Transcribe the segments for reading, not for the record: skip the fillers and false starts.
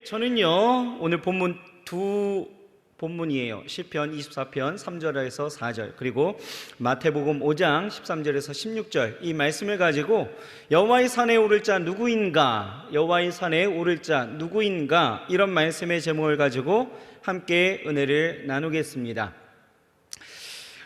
저는요 오늘 본문 두 본문이에요. 시편 24편 3절에서 4절, 그리고 마태복음 5장 13절에서 16절, 이 말씀을 가지고 여호와의 산에 오를 자 누구인가, 여호와의 산에 오를 자 누구인가, 이런 말씀의 제목을 가지고 함께 은혜를 나누겠습니다.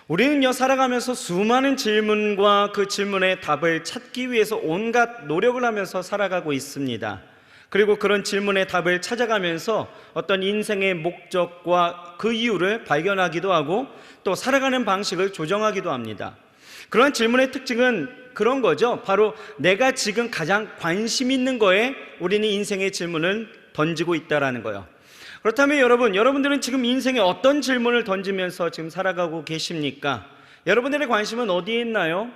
우리는요 살아가면서 수많은 질문과 그 질문의 답을 찾기 위해서 온갖 노력을 하면서 살아가고 있습니다. 그리고 그런 질문의 답을 찾아가면서 어떤 인생의 목적과 그 이유를 발견하기도 하고 또 살아가는 방식을 조정하기도 합니다. 그런 질문의 특징은 그런 거죠. 바로 내가 지금 가장 관심 있는 거에 우리는 인생의 질문을 던지고 있다는 거예요. 그렇다면 여러분들은 지금 인생에 어떤 질문을 던지면서 지금 살아가고 계십니까? 여러분들의 관심은 어디에 있나요?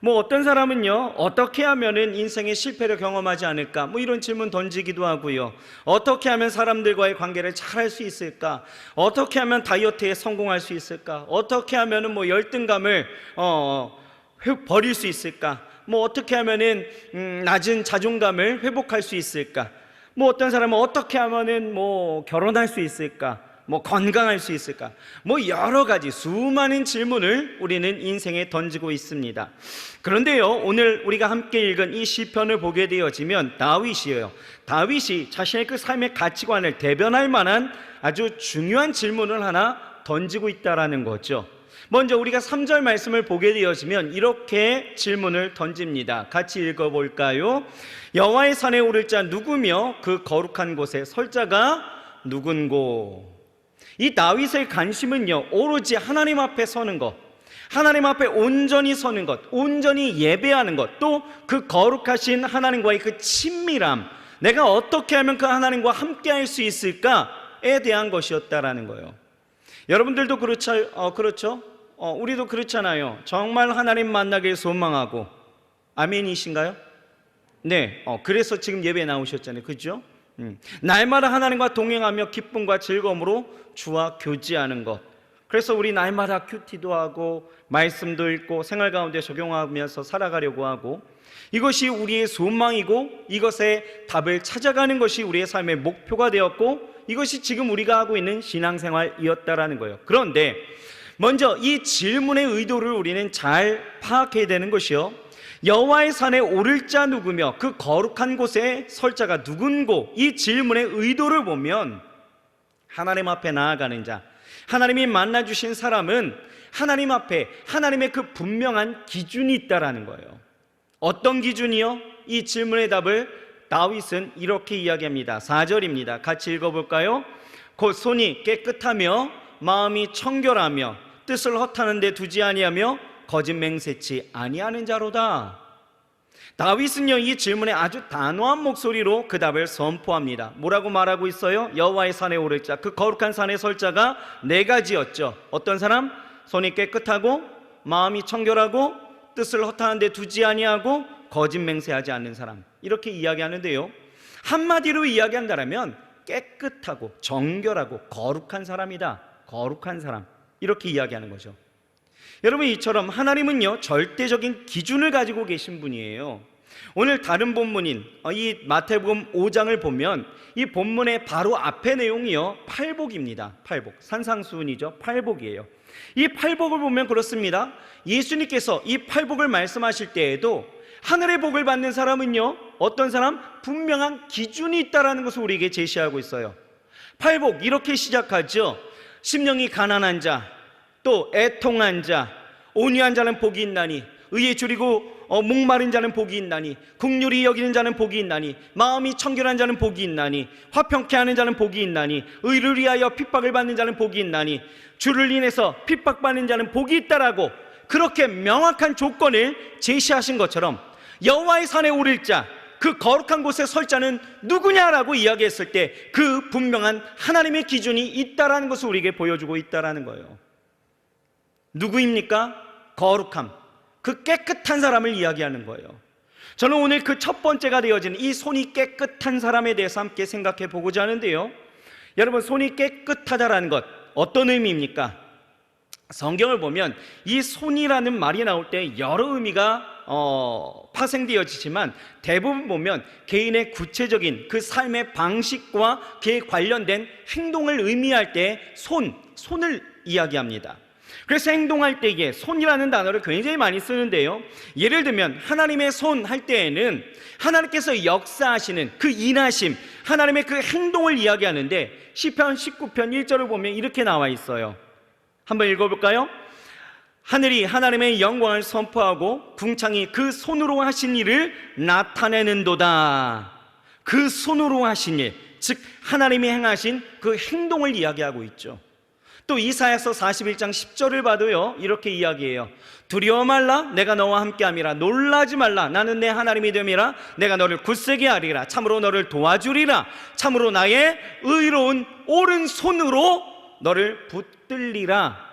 어떤 사람은요 어떻게 하면은 인생의 실패를 경험하지 않을까, 이런 질문 던지기도 하고요. 어떻게 하면 사람들과의 관계를 잘 할 수 있을까? 어떻게 하면 다이어트에 성공할 수 있을까? 어떻게 하면은 열등감을 버릴 수 있을까? 어떻게 하면은 낮은 자존감을 회복할 수 있을까? 어떤 사람은 어떻게 하면은 결혼할 수 있을까? 건강할 수 있을까? 여러 가지 수많은 질문을 우리는 인생에 던지고 있습니다. 그런데요 오늘 우리가 함께 읽은 이 시편을 보게 되어지면 다윗이 자신의 그 삶의 가치관을 대변할 만한 아주 중요한 질문을 하나 던지고 있다라는 거죠. 먼저 우리가 3절 말씀을 보게 되어지면 이렇게 질문을 던집니다. 같이 읽어볼까요? 여호와의 산에 오를 자 누구며 그 거룩한 곳에 설 자가 누군고? 이 다윗의 관심은요 오로지 하나님 앞에 서는 것, 하나님 앞에 온전히 서는 것, 온전히 예배하는 것, 또 그 거룩하신 하나님과의 그 친밀함, 내가 어떻게 하면 그 하나님과 함께 할 수 있을까에 대한 것이었다라는 거예요. 여러분들도 그렇죠? 우리도 그렇잖아요. 정말 하나님 만나길 소망하고, 아멘이신가요? 네, 그래서 지금 예배에 나오셨잖아요. 그죠? 날마다 하나님과 동행하며 기쁨과 즐거움으로 주와 교제하는 것, 그래서 우리 날마다 큐티도 하고 말씀도 읽고 생활 가운데 적용하면서 살아가려고 하고, 이것이 우리의 소망이고 이것의 답을 찾아가는 것이 우리의 삶의 목표가 되었고, 이것이 지금 우리가 하고 있는 신앙생활이었다라는 거예요. 그런데 먼저 이 질문의 의도를 우리는 잘 파악해야 되는 것이요, 여호와의 산에 오를 자 누구며 그 거룩한 곳에 설 자가 누군고, 이 질문의 의도를 보면 하나님 앞에 나아가는 자, 하나님이 만나주신 사람은 하나님 앞에 하나님의 그 분명한 기준이 있다라는 거예요. 어떤 기준이요? 이 질문의 답을 다윗은 이렇게 이야기합니다. 4절입니다. 같이 읽어볼까요? 곧 손이 깨끗하며 마음이 청결하며 뜻을 허탄한 데 두지 아니하며 거짓 맹세치 아니하는 자로다. 다윗은요 이 질문에 아주 단호한 목소리로 그 답을 선포합니다. 뭐라고 말하고 있어요? 여호와의 산에 오를 자, 그 거룩한 산에 설 자가 네 가지였죠. 어떤 사람? 손이 깨끗하고 마음이 청결하고 뜻을 허탄한 데 두지 아니하고 거짓 맹세하지 않는 사람, 이렇게 이야기하는데요, 한마디로 이야기한다면 깨끗하고 정결하고 거룩한 사람이다. 거룩한 사람, 이렇게 이야기하는 거죠. 여러분, 이처럼 하나님은요 절대적인 기준을 가지고 계신 분이에요. 오늘 다른 본문인 이 마태복음 5장을 보면 이 본문의 바로 앞의 내용이요 팔복입니다. 팔복, 산상수훈이죠. 팔복이에요. 이 팔복을 보면 그렇습니다. 예수님께서 이 팔복을 말씀하실 때에도 하늘의 복을 받는 사람은요 어떤 사람? 분명한 기준이 있다는 것을 우리에게 제시하고 있어요. 팔복 이렇게 시작하죠. 심령이 가난한 자, 또 애통한 자, 온유한 자는 복이 있나니, 의에 줄이고 목마른 자는 복이 있나니, 긍휼히 여기는 자는 복이 있나니, 마음이 청결한 자는 복이 있나니, 화평케 하는 자는 복이 있나니, 의를 위하여 핍박을 받는 자는 복이 있나니, 주를 인해서 핍박받는 자는 복이 있다라고 그렇게 명확한 조건을 제시하신 것처럼 여호와의 산에 오를 자, 그 거룩한 곳에 설 자는 누구냐라고 이야기했을 때 그 분명한 하나님의 기준이 있다라는 것을 우리에게 보여주고 있다라는 거예요. 누구입니까? 거룩함, 그 깨끗한 사람을 이야기하는 거예요. 저는 오늘 그 첫 번째가 되어지는 이 손이 깨끗한 사람에 대해서 함께 생각해 보고자 하는데요, 여러분, 손이 깨끗하다라는 것 어떤 의미입니까? 성경을 보면 이 손이라는 말이 나올 때 여러 의미가 파생되어지지만 대부분 보면 개인의 구체적인 그 삶의 방식과 그에 관련된 행동을 의미할 때 손을 이야기합니다. 그래서 행동할 때에 손이라는 단어를 굉장히 많이 쓰는데요, 예를 들면 하나님의 손 할 때에는 하나님께서 역사하시는 그 인하심, 하나님의 그 행동을 이야기하는데 시편 19편 1절을 보면 이렇게 나와 있어요. 한번 읽어볼까요? 하늘이 하나님의 영광을 선포하고 궁창이 그 손으로 하신 일을 나타내는도다. 그 손으로 하신 일, 즉 하나님이 행하신 그 행동을 이야기하고 있죠. 또 이사야서 41장 10절을 봐도요, 이렇게 이야기해요. 두려워 말라, 내가 너와 함께함이라. 놀라지 말라, 나는 내 하나님이 됨이라. 내가 너를 굳세게 하리라. 참으로 너를 도와주리라. 참으로 나의 의로운 오른손으로 너를 붙들리라.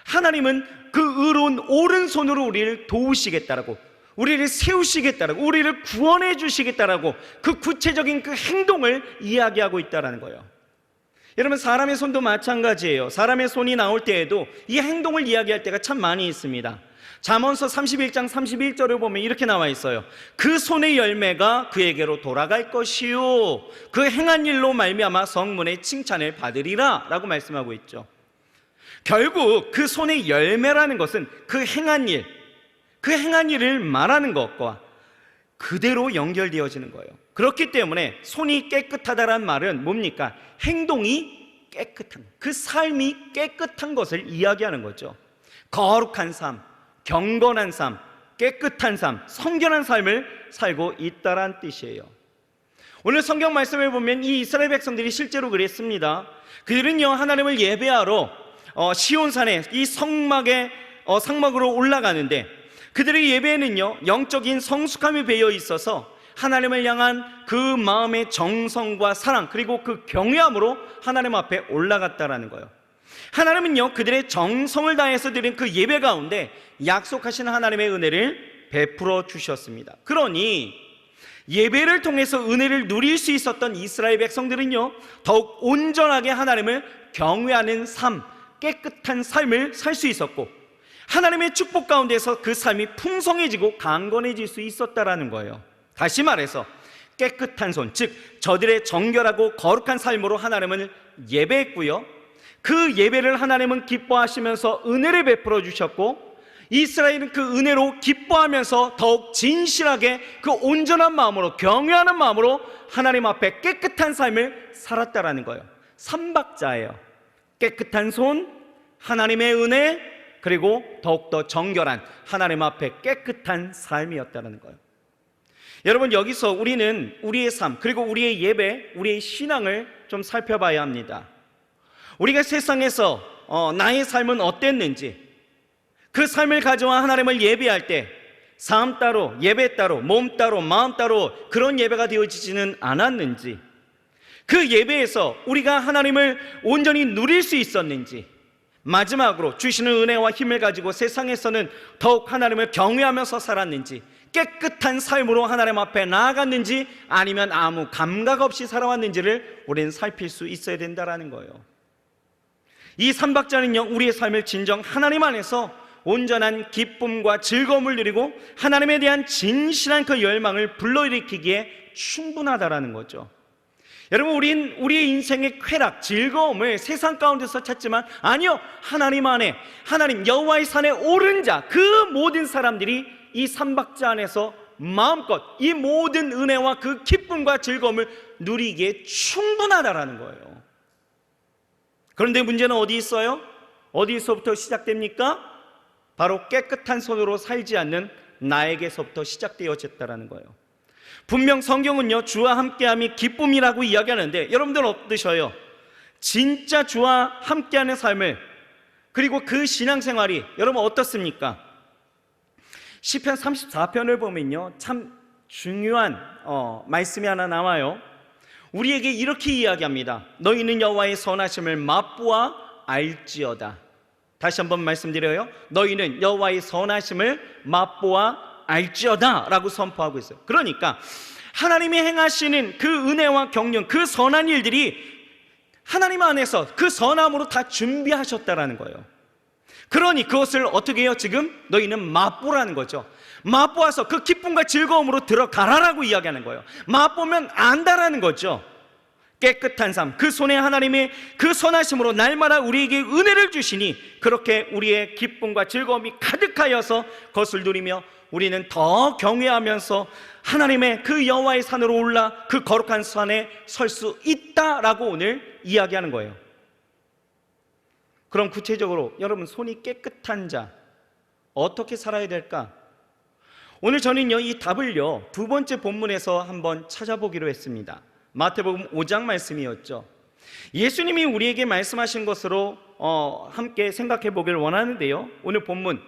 하나님은 그 의로운 오른손으로 우리를 도우시겠다라고, 우리를 세우시겠다라고, 우리를 구원해 주시겠다라고 그 구체적인 그 행동을 이야기하고 있다는 거예요. 여러분, 사람의 손도 마찬가지예요. 사람의 손이 나올 때에도 이 행동을 이야기할 때가 참 많이 있습니다. 잠언서 31장 31절을 보면 이렇게 나와 있어요. 그 손의 열매가 그에게로 돌아갈 것이요 그 행한 일로 말미암아 성문의 칭찬을 받으리라 라고 말씀하고 있죠. 결국 그 손의 열매라는 것은 그 행한 일을 말하는 것과 그대로 연결되어지는 거예요. 그렇기 때문에 손이 깨끗하다란 말은 뭡니까? 행동이 깨끗한, 그 삶이 깨끗한 것을 이야기하는 거죠. 거룩한 삶, 경건한 삶, 깨끗한 삶, 성결한 삶을 살고 있다란 뜻이에요. 오늘 성경 말씀을 보면 이 이스라엘 백성들이 실제로 그랬습니다. 그들은요, 하나님을 예배하러 시온산에 이 성막으로 올라가는데, 그들의 예배에는요 영적인 성숙함이 배어 있어서 하나님을 향한 그 마음의 정성과 사랑, 그리고 그 경외함으로 하나님 앞에 올라갔다라는 거예요. 하나님은요 그들의 정성을 다해서 드린 그 예배 가운데 약속하신 하나님의 은혜를 베풀어 주셨습니다. 그러니 예배를 통해서 은혜를 누릴 수 있었던 이스라엘 백성들은요 더욱 온전하게 하나님을 경외하는 삶, 깨끗한 삶을 살 수 있었고, 하나님의 축복 가운데서 그 삶이 풍성해지고 강건해질 수 있었다라는 거예요. 다시 말해서 깨끗한 손, 즉 저들의 정결하고 거룩한 삶으로 하나님을 예배했고요, 그 예배를 하나님은 기뻐하시면서 은혜를 베풀어 주셨고, 이스라엘은 그 은혜로 기뻐하면서 더욱 진실하게 그 온전한 마음으로, 경외하는 마음으로 하나님 앞에 깨끗한 삶을 살았다라는 거예요. 삼박자예요. 깨끗한 손, 하나님의 은혜, 그리고 더욱더 정결한 하나님 앞에 깨끗한 삶이었다는 거예요. 여러분, 여기서 우리는 우리의 삶, 그리고 우리의 예배, 우리의 신앙을 좀 살펴봐야 합니다. 우리가 세상에서 나의 삶은 어땠는지, 그 삶을 가져와 하나님을 예배할 때 삶 따로, 예배 따로, 몸 따로, 마음 따로 그런 예배가 되어지지는 않았는지, 그 예배에서 우리가 하나님을 온전히 누릴 수 있었는지, 마지막으로 주시는 은혜와 힘을 가지고 세상에서는 더욱 하나님을 경외하면서 살았는지, 깨끗한 삶으로 하나님 앞에 나아갔는지, 아니면 아무 감각 없이 살아왔는지를 우리는 살필 수 있어야 된다는 거예요. 이 삼박자는요 우리의 삶을 진정 하나님 안에서 온전한 기쁨과 즐거움을 누리고 하나님에 대한 진실한 그 열망을 불러일으키기에 충분하다라는 거죠. 여러분, 우리의 인생의 쾌락, 즐거움을 세상 가운데서 찾지만 아니요, 하나님 안에, 하나님 여호와의 산에 오른 자, 그 모든 사람들이 이 삼박자 안에서 마음껏 이 모든 은혜와 그 기쁨과 즐거움을 누리기에 충분하다라는 거예요. 그런데 문제는 어디 있어요? 어디서부터 시작됩니까? 바로 깨끗한 손으로 살지 않는 나에게서부터 시작되어졌다라는 거예요. 분명 성경은요 주와 함께함이 기쁨이라고 이야기하는데, 여러분들은 어떠셔요? 진짜 주와 함께하는 삶을, 그리고 그 신앙생활이 여러분 어떻습니까? 시편 34편을 보면요 참 중요한 말씀이 하나 나와요. 우리에게 이렇게 이야기합니다. 너희는 여호와의 선하심을 맛보아 알지어다. 다시 한번 말씀드려요. 너희는 여호와의 선하심을 맛보아 알지어다 라고 선포하고 있어요. 그러니까 하나님이 행하시는 그 은혜와 경륜, 그 선한 일들이 하나님 안에서 그 선함으로 다 준비하셨다라는 거예요. 그러니 그것을 어떻게 해요? 지금 너희는 맛보라는 거죠. 맛보아서 그 기쁨과 즐거움으로 들어가라라고 이야기하는 거예요. 맛보면 안다라는 거죠. 깨끗한 삶, 그 손에 하나님의 그 선하심으로 날마다 우리에게 은혜를 주시니 그렇게 우리의 기쁨과 즐거움이 가득하여서 그것을 누리며 우리는 더 경외하면서 하나님의 그 여호와의 산으로 올라 그 거룩한 산에 설 수 있다라고 오늘 이야기하는 거예요. 그럼 구체적으로 여러분, 손이 깨끗한 자 어떻게 살아야 될까? 오늘 저는요, 이 답을요 두 번째 본문에서 한번 찾아보기로 했습니다. 마태복음 5장 말씀이었죠. 예수님이 우리에게 말씀하신 것으로 함께 생각해 보길 원하는데요, 오늘 본문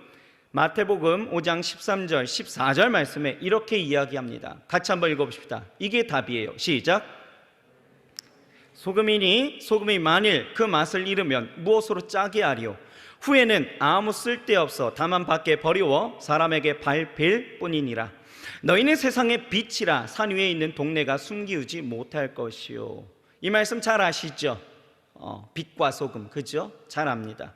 마태복음 5장 13절 14절 말씀에 이렇게 이야기합니다. 같이 한번 읽어봅시다. 이게 답이에요. 시작. 소금이 만일 그 맛을 잃으면 무엇으로 짜게 하리요? 후에는 아무 쓸데없어 다만 밖에 버리워 사람에게 밟힐 뿐이니라. 너희는 세상의 빛이라. 산 위에 있는 동네가 숨기우지 못할 것이요. 이 말씀 잘 아시죠? 빛과 소금, 그죠? 잘 압니다.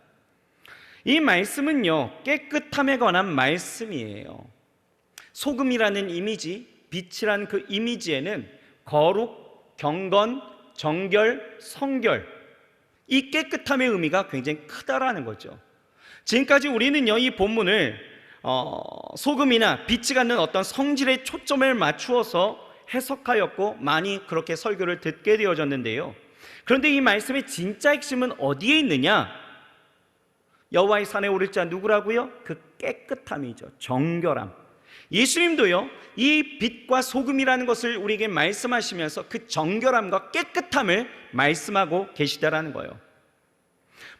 이 말씀은요, 깨끗함에 관한 말씀이에요. 소금이라는 이미지, 빛이라는 그 이미지에는 거룩, 경건, 정결, 성결, 이 깨끗함의 의미가 굉장히 크다라는 거죠. 지금까지 우리는요, 이 본문을 소금이나 빛이 갖는 어떤 성질에 초점을 맞추어서 해석하였고 많이 그렇게 설교를 듣게 되어졌는데요, 그런데 이 말씀의 진짜 핵심은 어디에 있느냐? 여호와의 산에 오를 자 누구라고요? 그 깨끗함이죠. 정결함. 예수님도요, 이 빛과 소금이라는 것을 우리에게 말씀하시면서 그 정결함과 깨끗함을 말씀하고 계시다라는 거예요.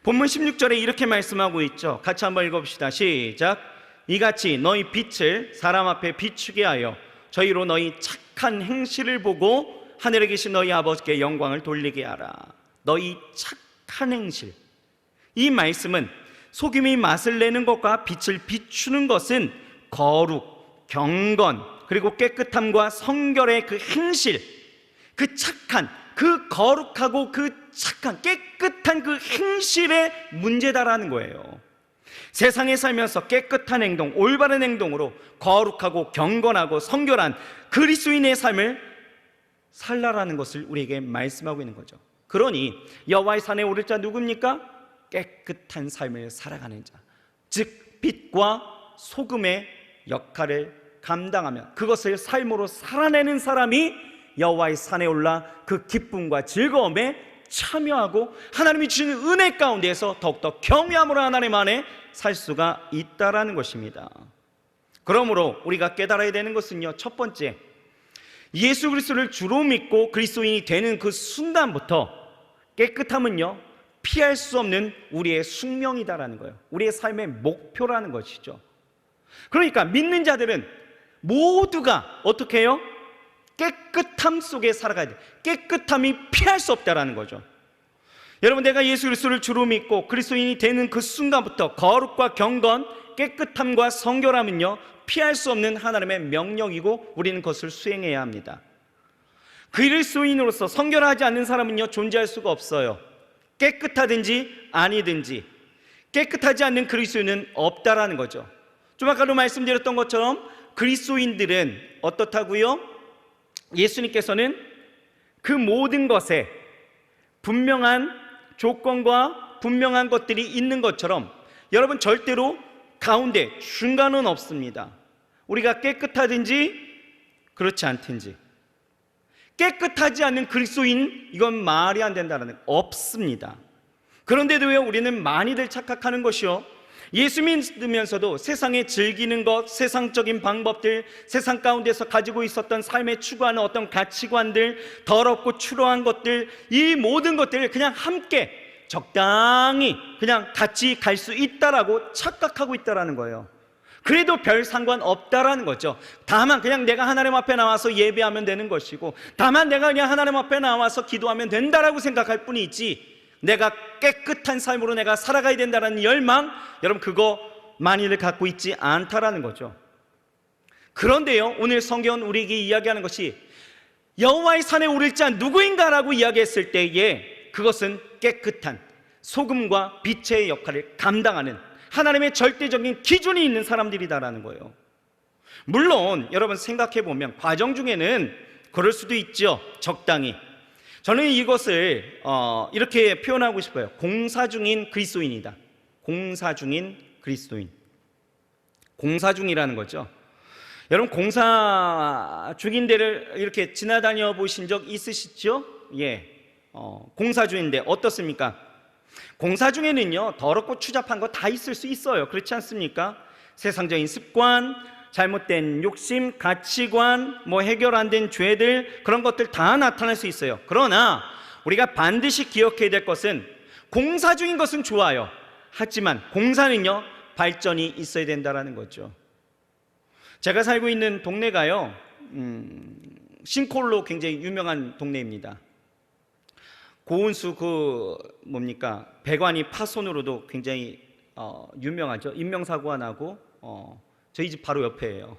본문 16절에 이렇게 말씀하고 있죠. 같이 한번 읽어봅시다. 시작. 이같이 너희 빛을 사람 앞에 비추게 하여 저희로 너희 착한 행실을 보고 하늘에 계신 너희 아버지께 영광을 돌리게 하라. 너희 착한 행실. 이 말씀은 소금이 맛을 내는 것과 빛을 비추는 것은 거룩, 경건, 그리고 깨끗함과 성결의 그 행실, 그 착한, 그 거룩하고 그 착한, 깨끗한 그 행실의 문제다라는 거예요. 세상에 살면서 깨끗한 행동, 올바른 행동으로 거룩하고 경건하고 성결한 그리스도인의 삶을 살라라는 것을 우리에게 말씀하고 있는 거죠. 그러니 여호와의 산에 오를 자 누굽니까? 깨끗한 삶을 살아가는 자, 즉 빛과 소금의 역할을 감당하며 그것을 삶으로 살아내는 사람이 여호와의 산에 올라 그 기쁨과 즐거움에 참여하고 하나님이 주시는 은혜 가운데에서 더욱더 경외함으로 하나님 안에 살 수가 있다라는 것입니다. 그러므로 우리가 깨달아야 되는 것은요, 첫 번째, 예수 그리스도를 주로 믿고 그리스도인이 되는 그 순간부터 깨끗함은요, 피할 수 없는 우리의 숙명이다라는 거예요. 우리의 삶의 목표라는 것이죠. 그러니까 믿는 자들은 모두가 어떻게 해요? 깨끗함 속에 살아가야 돼요. 깨끗함이 피할 수 없다라는 거죠. 여러분, 내가 예수 그리스도를 주로 믿고 그리스도인이 되는 그 순간부터 거룩과 경건, 깨끗함과 성결함은요, 피할 수 없는 하나님의 명령이고 우리는 그것을 수행해야 합니다. 그리스도인으로서 성결하지 않는 사람은요, 존재할 수가 없어요. 깨끗하든지 아니든지 깨끗하지 않는 그리스도인은 없다라는 거죠. 좀 아까도 말씀드렸던 것처럼 그리스도인들은 어떻다고요? 예수님께서는 그 모든 것에 분명한 조건과 분명한 것들이 있는 것처럼 여러분, 절대로 가운데 중간은 없습니다. 우리가 깨끗하든지 그렇지 않든지, 깨끗하지 않는 그리스도인, 이건 말이 안 된다는 거 없습니다. 그런데도 왜 우리는 많이들 착각하는 것이요, 예수 믿으면서도 세상에 즐기는 것, 세상적인 방법들, 세상 가운데서 가지고 있었던 삶에 추구하는 어떤 가치관들, 더럽고 추로한 것들, 이 모든 것들을 그냥 함께 적당히 그냥 같이 갈 수 있다라고 착각하고 있다라는 거예요. 그래도 별 상관없다라는 거죠. 다만 그냥 내가 하나님 앞에 나와서 예배하면 되는 것이고, 다만 내가 그냥 하나님 앞에 나와서 기도하면 된다라고 생각할 뿐이지, 내가 깨끗한 삶으로 내가 살아가야 된다는 열망, 여러분 그거 많이들 갖고 있지 않다라는 거죠. 그런데요, 오늘 성경은 우리에게 이야기하는 것이 여호와의 산에 오를 자 누구인가라고 이야기했을 때에 그것은 깨끗한 소금과 빛의 역할을 감당하는 하나님의 절대적인 기준이 있는 사람들이다라는 거예요. 물론 여러분 생각해 보면 과정 중에는 그럴 수도 있죠. 적당히. 저는 이것을 이렇게 표현하고 싶어요. 공사 중인 그리스도인이다. 공사 중인 그리스도인. 공사 중이라는 거죠. 여러분 공사 중인 데를 이렇게 지나다녀 보신 적 있으시죠? 예. 공사 중인데 어떻습니까? 공사 중에는요 더럽고 추잡한 거 다 있을 수 있어요. 그렇지 않습니까? 세상적인 습관, 잘못된 욕심, 가치관, 해결 안 된 죄들, 그런 것들 다 나타날 수 있어요. 그러나 우리가 반드시 기억해야 될 것은 공사 중인 것은 좋아요. 하지만 공사는요 발전이 있어야 된다는 거죠. 제가 살고 있는 동네가요 싱크홀로 굉장히 유명한 동네입니다. 고운수 배관이 파손으로도 굉장히 유명하죠. 인명사고가 나고 저희 집 바로 옆에예요.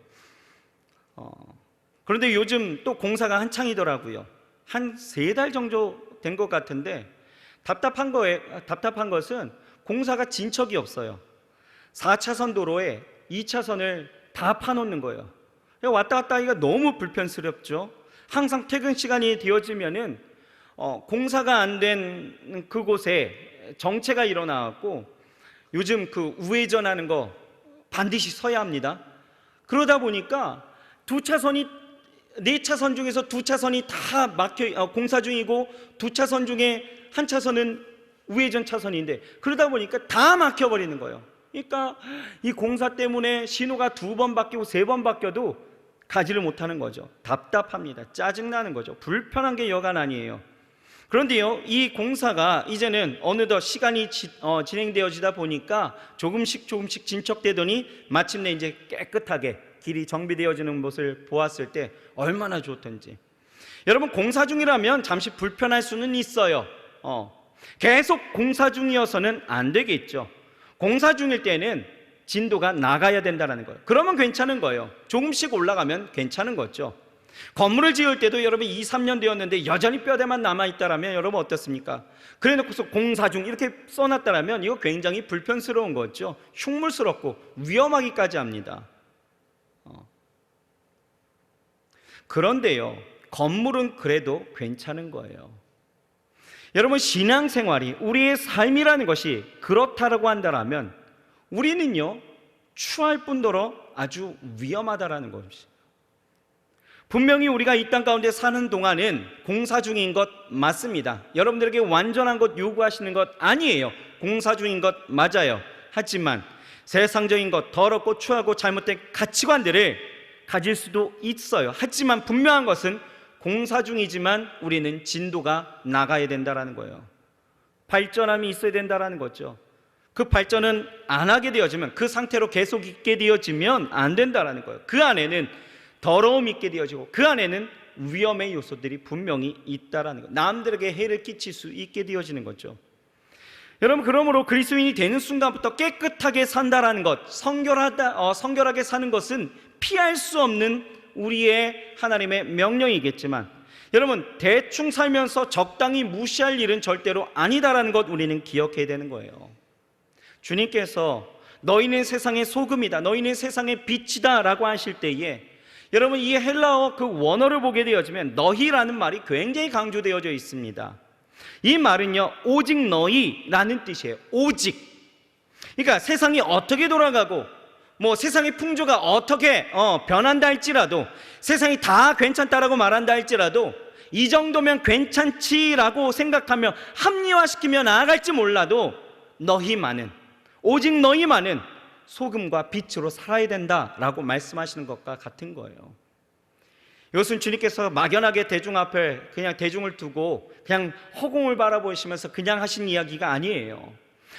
그런데 요즘 또 공사가 한창이더라고요. 한 3달 정도 된 것 같은데 답답한 것은 공사가 진척이 없어요. 4차선 도로에 2차선을 다 파놓는 거예요. 왔다 갔다 하기가 너무 불편스럽죠. 항상 퇴근 시간이 되어지면은 공사가 안 된 그곳에 정체가 일어나고 요즘 그 우회전하는 거 반드시 서야 합니다. 그러다 보니까 4차선 중에서 2차선이 다 막혀 공사 중이고 2차선 중에 1차선은 우회전 차선인데 그러다 보니까 다 막혀버리는 거예요. 그러니까 이 공사 때문에 신호가 2번 바뀌고 3번 바뀌어도 가지를 못하는 거죠. 답답합니다. 짜증나는 거죠. 불편한 게 여간 아니에요. 그런데요 이 공사가 이제는 어느덧 시간이 진행되어지다 보니까 조금씩 진척되더니 마침내 이제 깨끗하게 길이 정비되어지는 것을 보았을 때 얼마나 좋던지. 여러분 공사 중이라면 잠시 불편할 수는 있어요. 계속 공사 중이어서는 안 되겠죠. 공사 중일 때는 진도가 나가야 된다는 거예요. 그러면 괜찮은 거예요. 조금씩 올라가면 괜찮은 거죠. 건물을 지을 때도 여러분 2, 3년 되었는데 여전히 뼈대만 남아있다라면 여러분 어떻습니까? 그래 놓고서 공사 중 이렇게 써놨다라면 이거 굉장히 불편스러운 거죠. 흉물스럽고 위험하기까지 합니다. 그런데요 건물은 그래도 괜찮은 거예요. 여러분 신앙생활이 우리의 삶이라는 것이 그렇다라고 한다면 우리는요 추할 뿐더러 아주 위험하다라는 것입니다. 분명히 우리가 이 땅 가운데 사는 동안은 공사 중인 것 맞습니다. 여러분들에게 완전한 것 요구하시는 것 아니에요. 공사 중인 것 맞아요. 하지만 세상적인 것, 더럽고 추하고 잘못된 가치관들을 가질 수도 있어요. 하지만 분명한 것은 공사 중이지만 우리는 진도가 나가야 된다는 거예요. 발전함이 있어야 된다는 거죠. 그 발전은 안 하게 되어지면, 그 상태로 계속 있게 되어지면 안 된다는 거예요. 그 안에는 더러움이 있게 되어지고 그 안에는 위험의 요소들이 분명히 있다라는 것, 남들에게 해를 끼칠 수 있게 되어지는 거죠. 여러분 그러므로 그리스도인이 되는 순간부터 깨끗하게 산다라는 것, 성결하게 사는 것은 피할 수 없는 우리의 하나님의 명령이겠지만 여러분 대충 살면서 적당히 무시할 일은 절대로 아니다라는 것 우리는 기억해야 되는 거예요. 주님께서 너희는 세상의 소금이다, 너희는 세상의 빛이다 라고 하실 때에 여러분 이 헬라어 그 원어를 보게 되어지면 너희라는 말이 굉장히 강조되어져 있습니다. 이 말은요 오직 너희라는 뜻이에요. 오직. 그러니까 세상이 어떻게 돌아가고 세상의 풍조가 어떻게 변한다 할지라도, 세상이 다 괜찮다라고 말한다 할지라도 이 정도면 괜찮지라고 생각하며 합리화시키며 나아갈지 몰라도 너희만은, 오직 너희만은 소금과 빛으로 살아야 된다라고 말씀하시는 것과 같은 거예요. 이것은 주님께서 막연하게 대중 앞에 그냥 대중을 두고 그냥 허공을 바라보시면서 그냥 하신 이야기가 아니에요.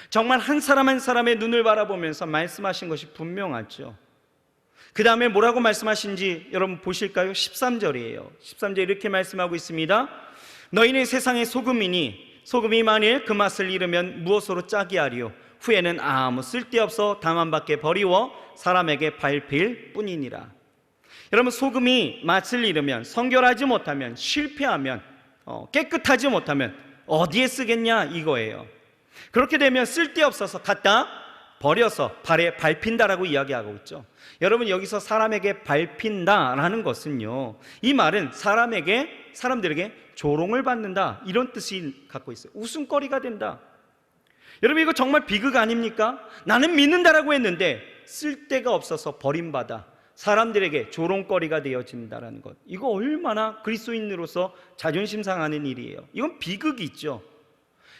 정말 한 사람 한 사람의 눈을 바라보면서 말씀하신 것이 분명하죠. 그 다음에 뭐라고 말씀하신지 여러분 보실까요? 13절이에요 13절 이렇게 말씀하고 있습니다. 너희는 세상의 소금이니 소금이 만일 그 맛을 잃으면 무엇으로 짜게 하리요? 후에는 아무 쓸데없어 다만 밖에 버리워 사람에게 밟힐 뿐이니라. 여러분 소금이 맛을 잃으면, 성결하지 못하면, 실패하면, 깨끗하지 못하면 어디에 쓰겠냐 이거예요. 그렇게 되면 쓸데없어서 갖다 버려서 발에 밟힌다라고 이야기하고 있죠. 여러분, 여기서 사람에게 밟힌다라는 것은요, 이 말은 사람들에게 조롱을 받는다, 이런 뜻이 갖고 있어요. 웃음거리가 된다. 여러분, 이거 정말 비극 아닙니까? 나는 믿는다라고 했는데 쓸데가 없어서 버림받아 사람들에게 조롱거리가 되어진다라는 것, 이거 얼마나 그리스도인으로서 자존심 상하는 일이에요. 이건 비극이 있죠.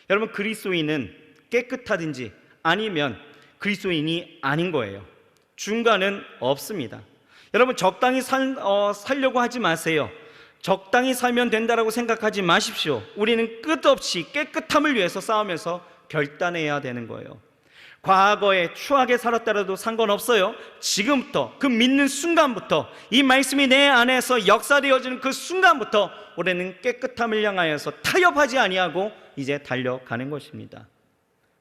여러분, 그리스도인은 깨끗하든지 아니면 그리스도인이 아닌 거예요. 중간은 없습니다. 여러분, 적당히 살려고 하지 마세요. 적당히 살면 된다라고 생각하지 마십시오. 우리는 끝없이 깨끗함을 위해서 싸우면서 결단해야 되는 거예요. 과거에 추하게 살았더라도 상관없어요. 지금부터, 그 믿는 순간부터, 이 말씀이 내 안에서 역사되어지는 그 순간부터 우리는 깨끗함을 향하여서 타협하지 아니하고 이제 달려가는 것입니다.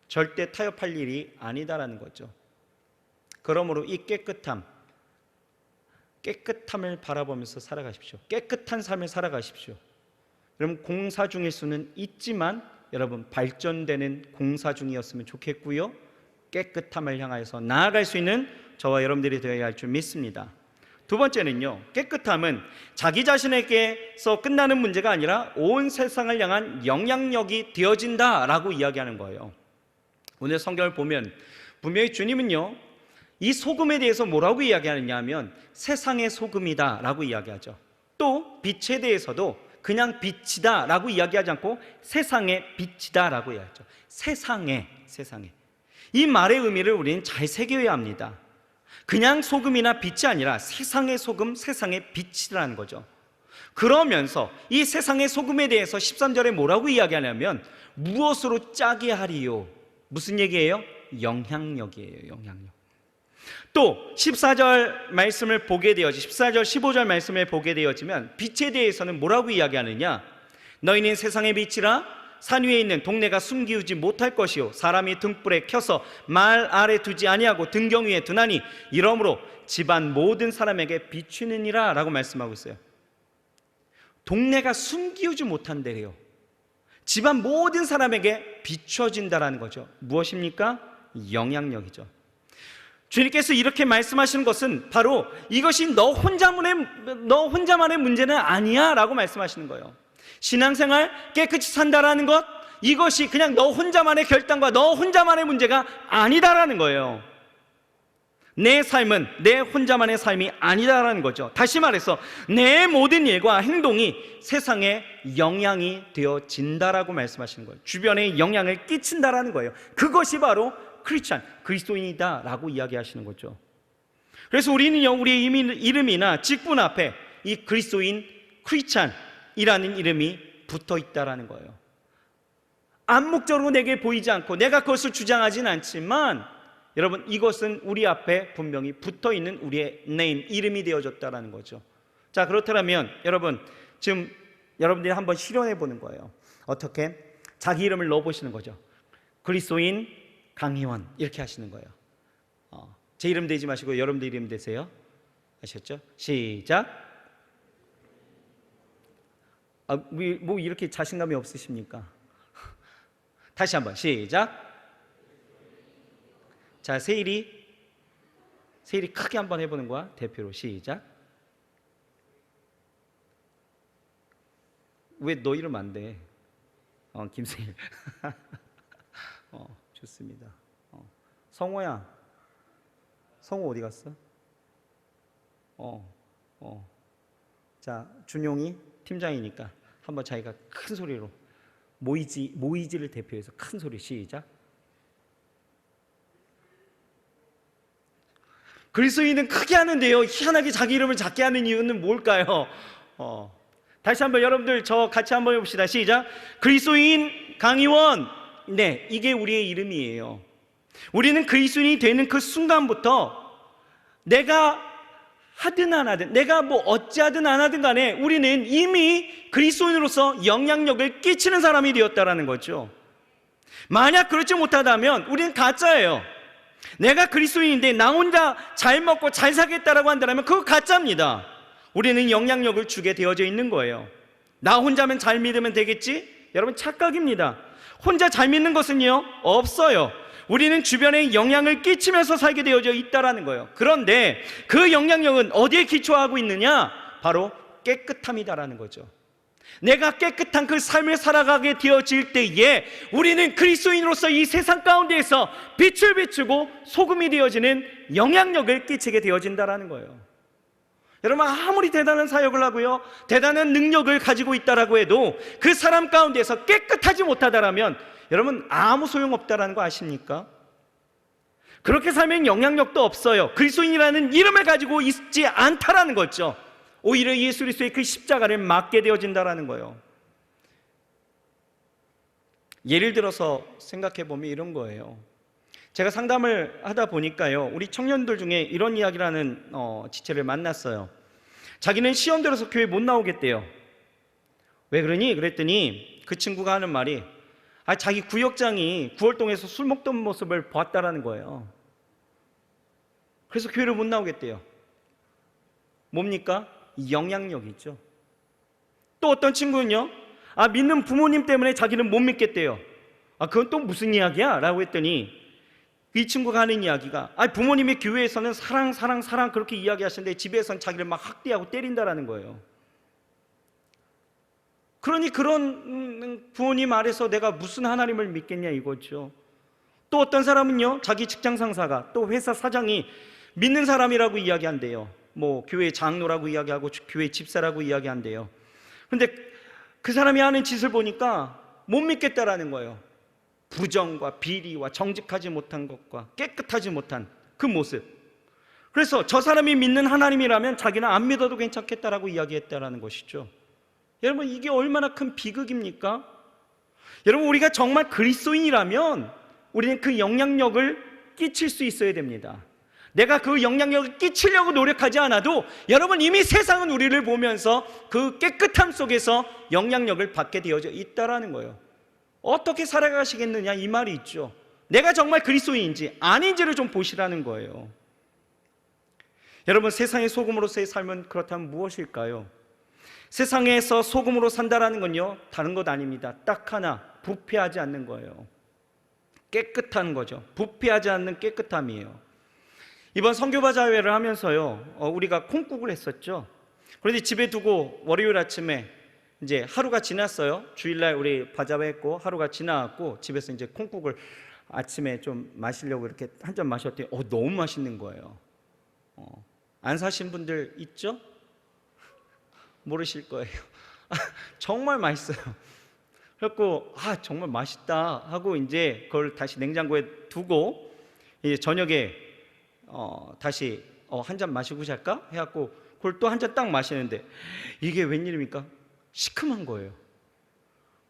절대 타협할 일이 아니다라는 거죠. 그러므로 이 깨끗함을 바라보면서 살아가십시오. 깨끗한 삶을 살아가십시오. 여러분, 공사 중일 수는 있지만 여러분, 발전되는 공사 중이었으면 좋겠고요, 깨끗함을 향하여서 나아갈 수 있는 저와 여러분들이 되어야 할 줄 믿습니다. 두 번째는요, 깨끗함은 자기 자신에게서 끝나는 문제가 아니라 온 세상을 향한 영향력이 되어진다라고 이야기하는 거예요. 오늘 성경을 보면 분명히 주님은요, 이 소금에 대해서 뭐라고 이야기하느냐 하면 세상의 소금이다 라고 이야기하죠. 또 빛에 대해서도 그냥 빛이다 라고 이야기하지 않고 세상의 빛이다 라고 이야기하죠. 세상에. 이 말의 의미를 우리는 잘 새겨야 합니다. 그냥 소금이나 빛이 아니라 세상의 소금, 세상의 빛이라는 거죠. 그러면서 이 세상의 소금에 대해서 13절에 뭐라고 이야기하냐면 무엇으로 짜게 하리요? 무슨 얘기예요? 영향력이에요. 영향력. 또 14절 말씀을 보게 되어지 14절 15절 말씀을 보게 되어지면 빛에 대해서는 뭐라고 이야기하느냐? 너희는 세상의 빛이라 산 위에 있는 동네가 숨기우지 못할 것이요 사람이 등불에 켜서 말 아래 두지 아니하고 등경 위에 두나니 이러므로 집안 모든 사람에게 비추느니라 라고 말씀하고 있어요. 동네가 숨기우지 못한대요. 집안 모든 사람에게 비춰진다라는 거죠. 무엇입니까? 영향력이죠. 주님께서 이렇게 말씀하시는 것은 바로 이것이 너 혼자만의 문제는 아니야 라고 말씀하시는 거예요. 신앙생활 깨끗이 산다라는 것, 이것이 그냥 너 혼자만의 결단과 너 혼자만의 문제가 아니다라는 거예요. 내 삶은 내 혼자만의 삶이 아니다라는 거죠. 다시 말해서 내 모든 일과 행동이 세상에 영향이 되어진다라고 말씀하시는 거예요. 주변에 영향을 끼친다라는 거예요. 그것이 바로 크리스찬, 그리스도인이다 라고 이야기하시는 거죠. 그래서 우리는요, 우리의 이름이나 직분 앞에 이 그리스도인, 크리스찬이라는 이름이 붙어 있다라는 거예요. 암묵적으로 내게 보이지 않고 내가 그것을 주장하진 않지만 여러분, 이것은 우리 앞에 분명히 붙어 있는 우리의 네임, 이름이 되어졌다라는 거죠. 자, 그렇다면 여러분, 지금 여러분들이 한번 실현해 보는 거예요. 어떻게? 자기 이름을 넣어 보시는 거죠. 그리스도인 강희원 이렇게 하시는 거예요. 제 이름 대지 마시고 여러분들 이름 대세요. 아셨죠? 시작. 뭐 이렇게 자신감이 없으십니까? 다시 한번 시작. 자, 세일이 크게 한번 해보는 거야. 대표로 시작. 왜 너 이름 안 돼? 김세일. 좋습니다. 성호야, 성호 어디 갔어? 자, 준용이 팀장이니까 한번 자기가 큰 소리로 모이지를 대표해서 큰 소리 시작. 그리스도인은 크게 하는데요, 희한하게 자기 이름을 작게 하는 이유는 뭘까요? 다시 한번 여러분들 저 같이 한번 해봅시다. 시작. 그리스도인 강희원. 네, 이게 우리의 이름이에요. 우리는 그리스도인이 되는 그 순간부터 내가 하든 안 하든, 내가 뭐 어찌하든 안 하든 간에 우리는 이미 그리스도인으로서 영향력을 끼치는 사람이 되었다라는 거죠. 만약 그렇지 못하다면 우리는 가짜예요. 내가 그리스도인인데 나 혼자 잘 먹고 잘 살겠다라고 한다면 그거 가짜입니다. 우리는 영향력을 주게 되어져 있는 거예요. 나 혼자면 잘 믿으면 되겠지? 여러분, 착각입니다. 혼자 잘 믿는 것은요, 없어요. 우리는 주변에 영향을 끼치면서 살게 되어져 있다라는 거예요. 그런데 그 영향력은 어디에 기초하고 있느냐? 바로 깨끗함이다라는 거죠. 내가 깨끗한 그 삶을 살아가게 되어질 때에 우리는 그리스도인으로서 이 세상 가운데에서 빛을 비추고 소금이 되어지는 영향력을 끼치게 되어진다라는 거예요. 여러분, 아무리 대단한 사역을 하고요, 대단한 능력을 가지고 있다라고 해도 그 사람 가운데서 깨끗하지 못하다라면 여러분, 아무 소용없다라는 거 아십니까? 그렇게 살면 영향력도 없어요. 그리스도인이라는 이름을 가지고 있지 않다라는 거죠. 오히려 예수 그리스도의 그 십자가를 맞게 되어진다라는 거예요. 예를 들어서 생각해 보면 이런 거예요. 제가 상담을 하다 보니까요, 우리 청년들 중에 이런 이야기를 하는 지체를 만났어요. 자기는 시험 들어서 교회 못 나오겠대요. 왜 그러니? 그랬더니 그 친구가 하는 말이 자기 구역장이 구월동에서 술 먹던 모습을 봤다라는 거예요. 그래서 교회를 못 나오겠대요. 뭡니까? 영향력이죠. 또 어떤 친구는요, 믿는 부모님 때문에 자기는 못 믿겠대요. 그건 또 무슨 이야기야? 라고 했더니 이 친구가 하는 이야기가 부모님이 교회에서는 사랑 그렇게 이야기하시는데 집에서는 자기를 막 학대하고 때린다라는 거예요. 그러니 그런 부모님 아래서 내가 무슨 하나님을 믿겠냐 이거죠. 또 어떤 사람은요, 자기 직장 상사가 또 회사 사장이 믿는 사람이라고 이야기한대요. 뭐 교회 장로라고 이야기하고 교회 집사라고 이야기한대요. 근데 그 사람이 하는 짓을 보니까 못 믿겠다라는 거예요. 부정과 비리와 정직하지 못한 것과 깨끗하지 못한 그 모습. 그래서 저 사람이 믿는 하나님이라면 자기는 안 믿어도 괜찮겠다라고 이야기했다라는 것이죠. 여러분, 이게 얼마나 큰 비극입니까? 여러분, 우리가 정말 그리스도인이라면 우리는 그 영향력을 끼칠 수 있어야 됩니다. 내가 그 영향력을 끼치려고 노력하지 않아도 여러분, 이미 세상은 우리를 보면서 그 깨끗함 속에서 영향력을 받게 되어져 있다라는 거예요. 어떻게 살아가시겠느냐 이 말이 있죠. 내가 정말 그리스도인인지 아닌지를 좀 보시라는 거예요. 여러분, 세상의 소금으로서의 삶은 그렇다면 무엇일까요? 세상에서 소금으로 산다라는 건요, 다른 것 아닙니다. 딱 하나, 부패하지 않는 거예요. 깨끗한 거죠. 부패하지 않는 깨끗함이에요. 이번 선교바자회를 하면서요, 우리가 콩국을 했었죠. 그런데 집에 두고 월요일 아침에 이제 하루가 지났어요. 주일날 우리 바자회 했고 하루가 지나갔고 집에서 이제 콩국을 아침에 좀 마시려고 이렇게 한 잔 마셨더니 너무 맛있는 거예요. 안 사신 분들 있죠? 모르실 거예요. 정말 맛있어요. 그래갖고 정말 맛있다 하고 이제 그걸 다시 냉장고에 두고 이제 저녁에 다시 한 잔 마시고 잘까? 해갖고 그걸 또 한 잔 딱 마시는데 이게 웬일입니까? 시큼한 거예요.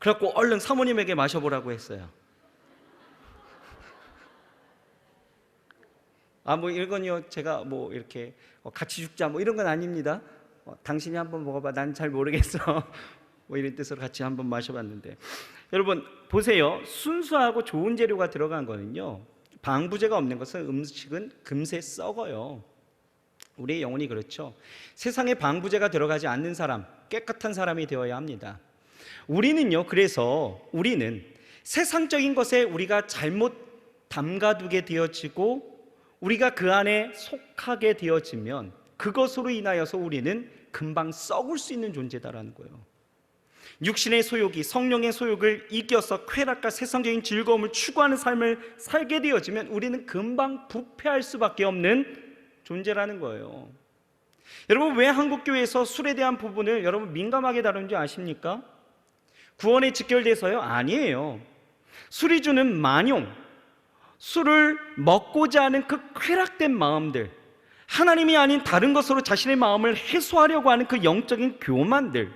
그래갖고 얼른 사모님에게 마셔보라고 했어요. 뭐 이건요, 제가 뭐 이렇게 같이 죽자 뭐 이런 건 아닙니다. 당신이 한번 먹어봐, 난 잘 모르겠어. 뭐 이런 뜻으로 같이 한번 마셔봤는데, 여러분 보세요. 순수하고 좋은 재료가 들어간 거는요, 방부제가 없는 것은 음식은 금세 썩어요. 우리의 영혼이 그렇죠. 세상에 방부제가 들어가지 않는 사람, 깨끗한 사람이 되어야 합니다. 우리는요, 그래서 우리는 세상적인 것에 우리가 잘못 담가두게 되어지고 우리가 그 안에 속하게 되어지면 그것으로 인하여서 우리는 금방 썩을 수 있는 존재다라는 거예요. 육신의 소욕이 성령의 소욕을 이겨서 쾌락과 세상적인 즐거움을 추구하는 삶을 살게 되어지면 우리는 금방 부패할 수밖에 없는 존재라는 거예요. 여러분, 왜 한국교회에서 술에 대한 부분을 여러분 민감하게 다루는지 아십니까? 구원에 직결돼서요? 아니에요. 술이 주는 만용, 술을 먹고자 하는 그 쾌락된 마음들, 하나님이 아닌 다른 것으로 자신의 마음을 해소하려고 하는 그 영적인 교만들,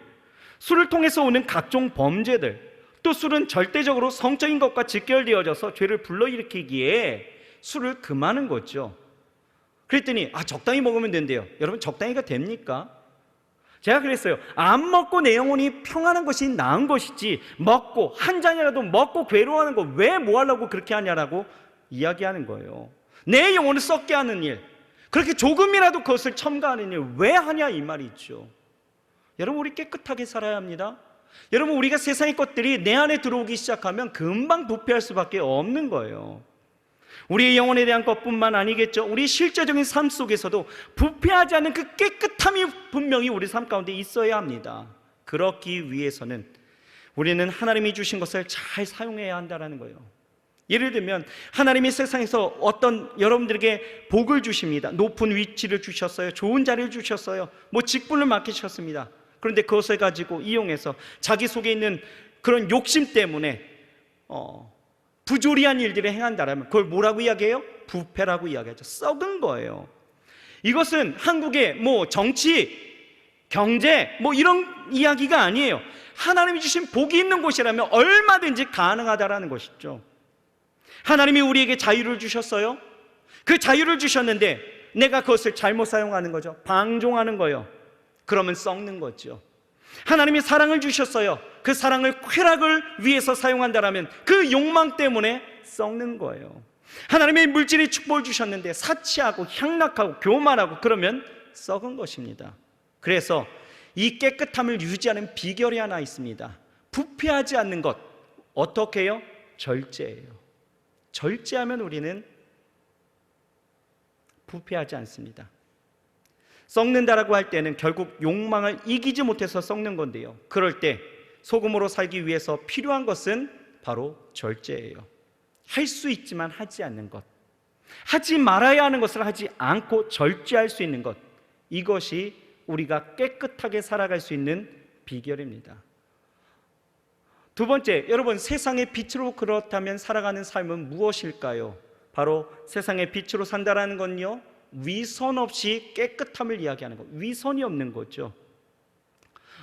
술을 통해서 오는 각종 범죄들, 또 술은 절대적으로 성적인 것과 직결되어져서 죄를 불러일으키기에 술을 금하는 거죠. 그랬더니 적당히 먹으면 된대요. 여러분, 적당히가 됩니까? 제가 그랬어요. 안 먹고 내 영혼이 평안한 것이 나은 것이지, 먹고 한 잔이라도 먹고 괴로워하는 거 왜 뭐 하려고 그렇게 하냐라고 이야기하는 거예요. 내 영혼을 썩게 하는 일, 그렇게 조금이라도 그것을 첨가하는 일 왜 하냐 이 말이 있죠. 여러분, 우리 깨끗하게 살아야 합니다. 여러분, 우리가 세상의 것들이 내 안에 들어오기 시작하면 금방 부패할 수밖에 없는 거예요. 우리의 영혼에 대한 것뿐만 아니겠죠. 우리 실제적인 삶 속에서도 부패하지 않는 그 깨끗함이 분명히 우리 삶 가운데 있어야 합니다. 그렇기 위해서는 우리는 하나님이 주신 것을 잘 사용해야 한다는 거예요. 예를 들면 하나님이 세상에서 어떤 여러분들에게 복을 주십니다. 높은 위치를 주셨어요. 좋은 자리를 주셨어요. 직분을 맡기셨습니다. 그런데 그것을 가지고 이용해서 자기 속에 있는 그런 욕심 때문에 부조리한 일들을 행한다라면 그걸 뭐라고 이야기해요? 부패라고 이야기하죠. 썩은 거예요. 이것은 한국의 정치, 경제 이런 이야기가 아니에요. 하나님이 주신 복이 있는 곳이라면 얼마든지 가능하다라는 것이죠. 하나님이 우리에게 자유를 주셨어요. 그 자유를 주셨는데 내가 그것을 잘못 사용하는 거죠. 방종하는 거예요. 그러면 썩는 거죠. 하나님이 사랑을 주셨어요. 그 사랑을 쾌락을 위해서 사용한다면 그 욕망 때문에 썩는 거예요. 하나님의 물질의 축복을 주셨는데 사치하고 향락하고 교만하고 그러면 썩은 것입니다. 그래서 이 깨끗함을 유지하는 비결이 하나 있습니다. 부패하지 않는 것. 어떻게 해요? 절제예요. 절제하면 우리는 부패하지 않습니다. 썩는다라고 할 때는 결국 욕망을 이기지 못해서 썩는 건데요, 그럴 때 소금으로 살기 위해서 필요한 것은 바로 절제예요. 할 수 있지만 하지 않는 것, 하지 말아야 하는 것을 하지 않고 절제할 수 있는 것, 이것이 우리가 깨끗하게 살아갈 수 있는 비결입니다. 두 번째, 여러분, 세상의 빛으로 그렇다면 살아가는 삶은 무엇일까요? 바로 세상의 빛으로 산다라는 건요, 위선 없이 깨끗함을 이야기하는 것, 위선이 없는 거죠.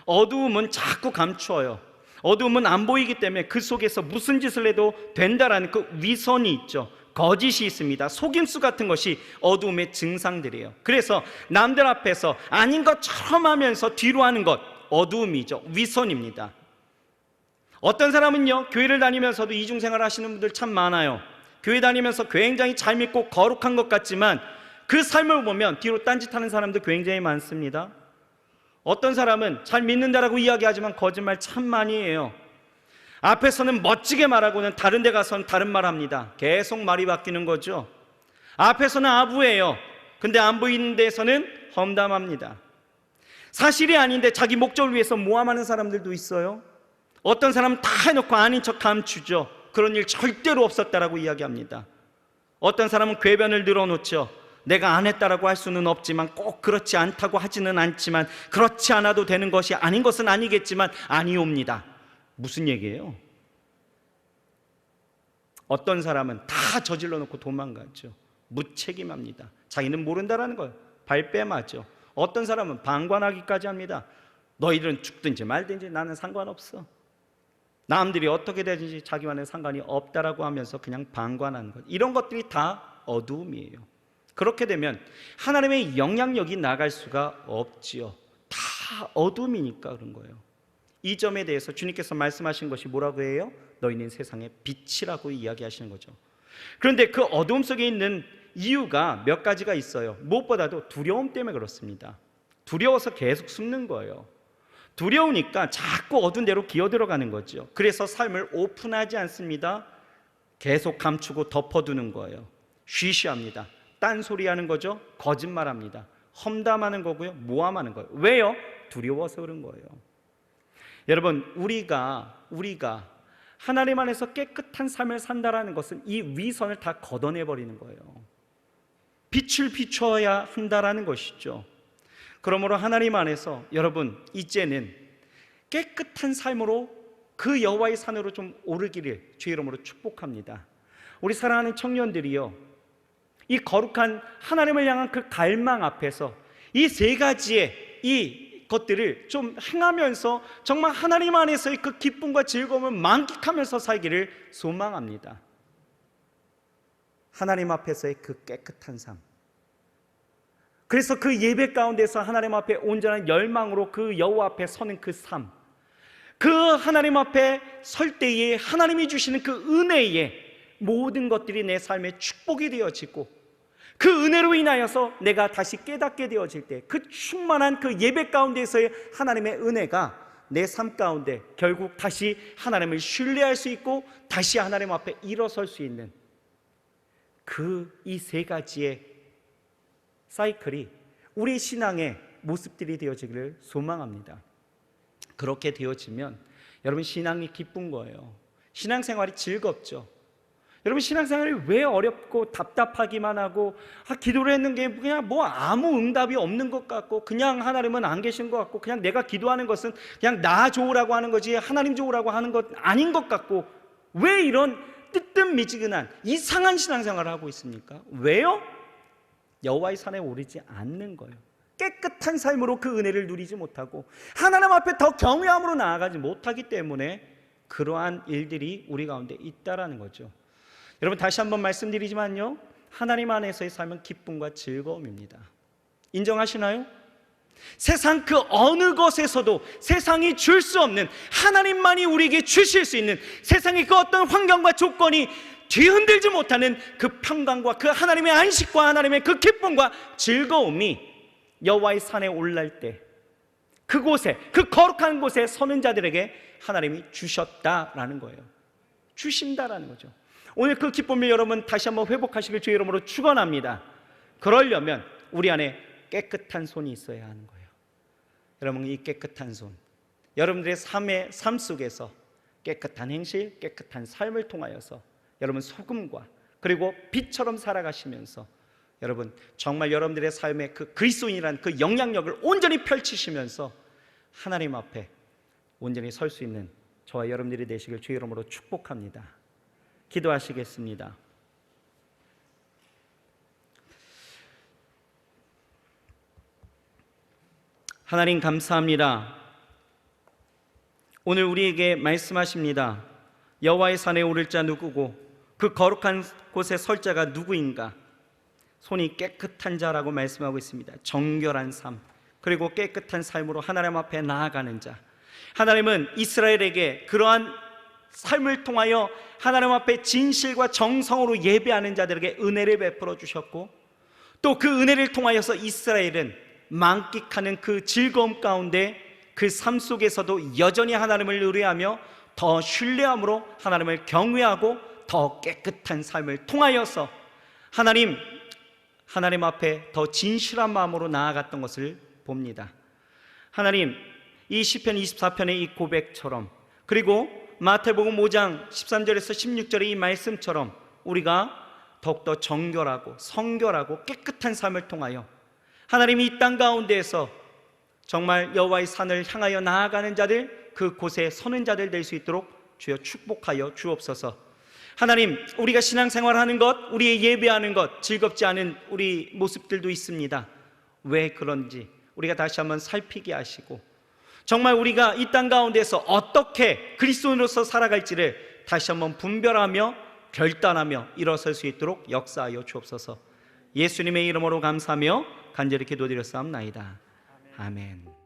어두움은 자꾸 감추어요. 어두움은 안 보이기 때문에 그 속에서 무슨 짓을 해도 된다라는 그 위선이 있죠. 거짓이 있습니다. 속임수 같은 것이 어두움의 증상들이에요. 그래서 남들 앞에서 아닌 것처럼 하면서 뒤로 하는 것, 어두움이죠. 위선입니다. 어떤 사람은요, 교회를 다니면서도 이중생활 하시는 분들 참 많아요. 교회 다니면서 굉장히 잘 믿고 거룩한 것 같지만 그 삶을 보면 뒤로 딴짓하는 사람도 굉장히 많습니다. 어떤 사람은 잘 믿는다라고 이야기하지만 거짓말 참 많이 해요. 앞에서는 멋지게 말하고는 다른 데 가서는 다른 말 합니다. 계속 말이 바뀌는 거죠. 앞에서는 아부해요. 근데 안 보이는 데서는 험담합니다. 사실이 아닌데 자기 목적을 위해서 모함하는 사람들도 있어요. 어떤 사람은 다 해놓고 아닌 척 감추죠. 그런 일 절대로 없었다라고 이야기합니다. 어떤 사람은 궤변을 늘어놓죠. 내가 안 했다라고 할 수는 없지만 꼭 그렇지 않다고 하지는 않지만 그렇지 않아도 되는 것이 아닌 것은 아니겠지만 아니옵니다. 무슨 얘기예요? 어떤 사람은 다 저질러 놓고 도망가죠. 무책임합니다. 자기는 모른다라는 거예요. 발뺌하죠. 어떤 사람은 방관하기까지 합니다. 너희들은 죽든지 말든지 나는 상관없어. 남들이 어떻게 되든지 자기와는 상관이 없다라고 하면서 그냥 방관하는 것, 이런 것들이 다 어두움이에요. 그렇게 되면 하나님의 영향력이 나갈 수가 없지요. 다 어둠이니까 그런 거예요. 이 점에 대해서 주님께서 말씀하신 것이 뭐라고 해요? 너희는 세상의 빛이라고 이야기하시는 거죠. 그런데 그 어둠 속에 있는 이유가 몇 가지가 있어요. 무엇보다도 두려움 때문에 그렇습니다. 두려워서 계속 숨는 거예요. 두려우니까 자꾸 어두운 데로 기어들어가는 거죠. 그래서 삶을 오픈하지 않습니다. 계속 감추고 덮어두는 거예요. 쉬쉬합니다. 딴소리하는 거죠. 거짓말합니다. 험담하는 거고요. 모함하는 거예요. 왜요? 두려워서 그런 거예요. 여러분, 우리가 하나님 안에서 깨끗한 삶을 산다라는 것은 이 위선을 다 걷어내버리는 거예요. 빛을 비춰야 한다라는 것이죠. 그러므로 하나님 안에서 여러분, 이제는 깨끗한 삶으로 그 여호와의 산으로 좀 오르기를 주의 이름으로 축복합니다. 우리 사랑하는 청년들이요, 이 거룩한 하나님을 향한 그 갈망 앞에서 이 세 가지의 이 것들을 좀 행하면서 정말 하나님 안에서의 그 기쁨과 즐거움을 만끽하면서 살기를 소망합니다. 하나님 앞에서의 그 깨끗한 삶, 그래서 그 예배 가운데서 하나님 앞에 온전한 열망으로 그 여호와 앞에 서는 그 삶, 그 하나님 앞에 설 때에 하나님이 주시는 그 은혜에 모든 것들이 내 삶의 축복이 되어지고, 그 은혜로 인하여서 내가 다시 깨닫게 되어질 때 그 충만한 그 예배 가운데서의 하나님의 은혜가 내 삶 가운데 결국 다시 하나님을 신뢰할 수 있고 다시 하나님 앞에 일어설 수 있는 이 세 가지의 사이클이 우리 신앙의 모습들이 되어지기를 소망합니다. 그렇게 되어지면 여러분 신앙이 기쁜 거예요. 신앙생활이 즐겁죠. 여러분 신앙생활이 왜 어렵고 답답하기만 하고 기도를 했는 게 그냥 뭐 아무 응답이 없는 것 같고 그냥 하나님은 안 계신 것 같고 그냥 내가 기도하는 것은 그냥 나 좋으라고 하는 거지 하나님 좋으라고 하는 것 아닌 것 같고 왜 이런 뜨뜻미지근한 이상한 신앙생활을 하고 있습니까? 왜요? 여호와의 산에 오르지 않는 거예요. 깨끗한 삶으로 그 은혜를 누리지 못하고 하나님 앞에 더 경외함으로 나아가지 못하기 때문에 그러한 일들이 우리 가운데 있다라는 거죠. 여러분 다시 한번 말씀드리지만요, 하나님 안에서의 삶은 기쁨과 즐거움입니다. 인정하시나요? 세상 그 어느 것에서도 세상이 줄 수 없는, 하나님만이 우리에게 주실 수 있는, 세상의 그 어떤 환경과 조건이 뒤흔들지 못하는 그 평강과 그 하나님의 안식과 하나님의 그 기쁨과 즐거움이 여호와의 산에 올랄 때 그곳에, 그 거룩한 곳에 서는 자들에게 하나님이 주셨다라는 거예요. 주신다라는 거죠. 오늘 그 기쁨을 여러분 다시 한번 회복하시길 주의 이름으로 축원합니다. 그러려면 우리 안에 깨끗한 손이 있어야 하는 거예요. 여러분 이 깨끗한 손, 여러분들의 삶 속에서 깨끗한 행실, 깨끗한 삶을 통하여서 여러분 소금과 그리고 빛처럼 살아가시면서 여러분 정말 여러분들의 삶에 그 그리스도인이라는 그 영향력을 온전히 펼치시면서 하나님 앞에 온전히 설 수 있는 저와 여러분들이 되시길 주의 이름으로 축복합니다. 기도하시겠습니다. 하나님 감사합니다. 오늘 우리에게 말씀하십니다. 여호와의 산에 오를 자 누구고 그 거룩한 곳에 설 자가 누구인가? 손이 깨끗한 자라고 말씀하고 있습니다. 정결한 삶, 그리고 깨끗한 삶으로 하나님 앞에 나아가는 자. 하나님은 이스라엘에게 그러한 삶을 통하여 하나님 앞에 진실과 정성으로 예배하는 자들에게 은혜를 베풀어 주셨고, 또 그 은혜를 통하여서 이스라엘은 만끽하는 그 즐거움 가운데 그 삶 속에서도 여전히 하나님을 의뢰하며 더 신뢰함으로 하나님을 경외하고 더 깨끗한 삶을 통하여서 하나님 앞에 더 진실한 마음으로 나아갔던 것을 봅니다. 하나님, 이 시편 24편의 이 고백처럼, 그리고 마태복음 5장 13절에서 16절의 이 말씀처럼 우리가 더욱더 정결하고 성결하고 깨끗한 삶을 통하여 하나님이 이 땅 가운데에서 정말 여호와의 산을 향하여 나아가는 자들, 그 곳에 서는 자들 될 수 있도록 주여 축복하여 주옵소서. 하나님, 우리가 신앙생활하는 것, 우리의 예배하는 것 즐겁지 않은 우리 모습들도 있습니다. 왜 그런지 우리가 다시 한번 살피게 하시고, 정말 우리가 이 땅 가운데서 어떻게 그리스도인으로서 살아갈지를 다시 한번 분별하며 결단하며 일어설 수 있도록 역사하여 주옵소서. 예수님의 이름으로 감사하며 간절히 기도드렸사옵나이다. 아멘.